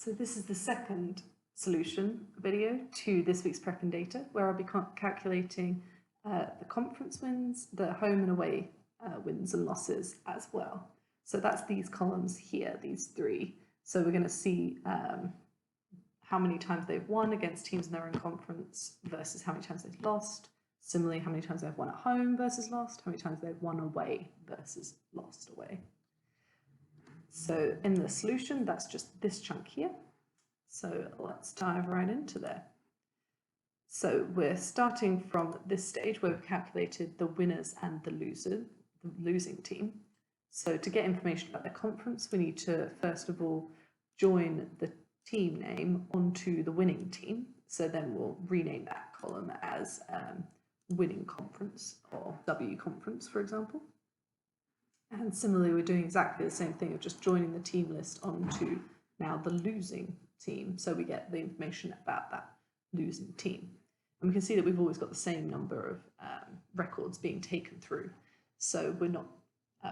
So this is the second solution video to this week's Preppin data, where I'll be calculating the conference wins, the home and away wins and losses as well. So that's these columns here, these three. So we're going to see how many times they've won against teams in their own conference versus how many times they've lost. Similarly, how many times they've won at home versus lost, how many times they've won away versus lost away. So in the solution, that's just this chunk here. So let's dive right into there. So we're starting from this stage where we've calculated the winners and the losing team. So to get information about the conference, we need to first of all join the team name onto the winning team. So then we'll rename that column as winning conference or W conference, for example. And similarly, we're doing exactly the same thing of just joining the team list onto now the losing team. So we get the information about that losing team. And we can see that we've always got the same number of records being taken through. So we're not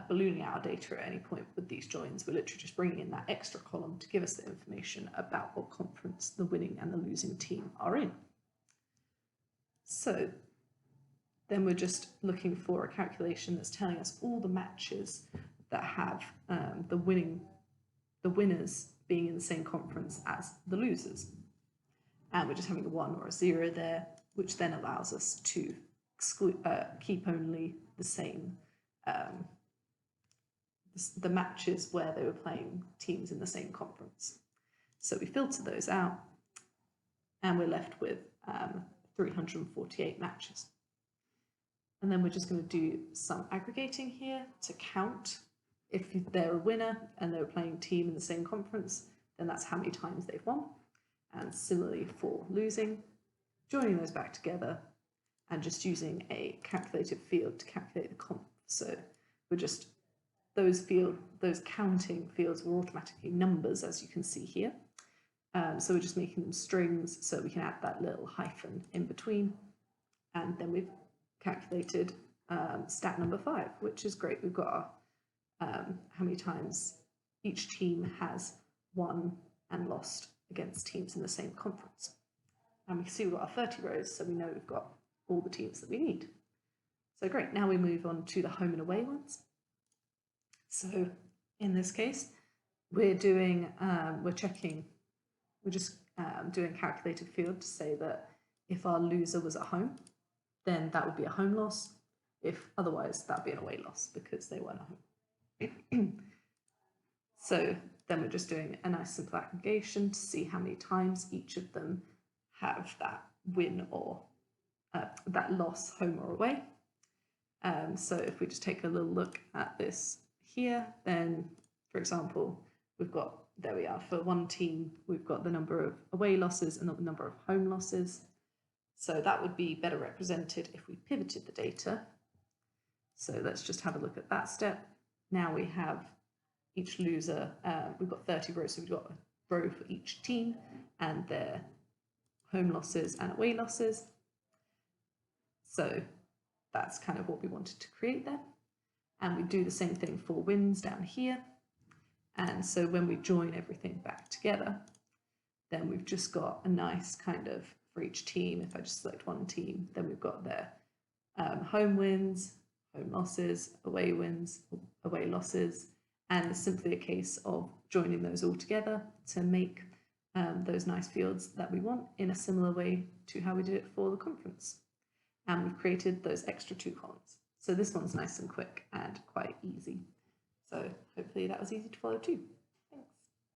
ballooning out our data at any point with these joins. We're literally just bringing in that extra column to give us the information about what conference the winning and the losing team are in. So then we're just looking for a calculation that's telling us all the matches that have the winners being in the same conference as the losers. And we're just having a 1 or a 0 there, which then allows us to keep only the same, the matches where they were playing teams in the same conference. So we filter those out and we're left with 348 matches. And then we're just going to do some aggregating here to count. If they're a winner and they're playing a team in the same conference, then that's how many times they've won. And similarly for losing, joining those back together and just using a calculated field to calculate the comp. So we're just, those counting fields were automatically numbers, as you can see here. So we're just making them strings so we can add that little hyphen in between. And then we've calculated stat number 5, which is great. We've got how many times each team has won and lost against teams in the same conference. And we can see we've got our 30 rows, so we know we've got all the teams that we need. So great, now we move on to the home and away ones. So in this case, we're doing, we're just doing calculated field to say that if our loser was at home, then that would be a home loss. If otherwise, that would be an away loss because they weren't at home. So then we're just doing a nice simple aggregation to see how many times each of them have that win or that loss, home or away. So if we just take a little look at this here, then, for example, we've got, there we are, for one team, we've got the number of away losses and the number of home losses. So that would be better represented if we pivoted the data. So let's just have a look at that step. Now we have each loser, we've got 30 rows, so we've got a row for each team and their home losses and away losses. So that's kind of what we wanted to create there. And we do the same thing for wins down here. And so when we join everything back together, then we've just got a nice kind of, for each team, if I just select one team, then we've got their home wins, home losses, away wins, away losses, and it's simply a case of joining those all together to make those nice fields that we want in a similar way to how we did it for the conference. And we've created those extra 2 columns. So this one's nice and quick and quite easy. So hopefully that was easy to follow too.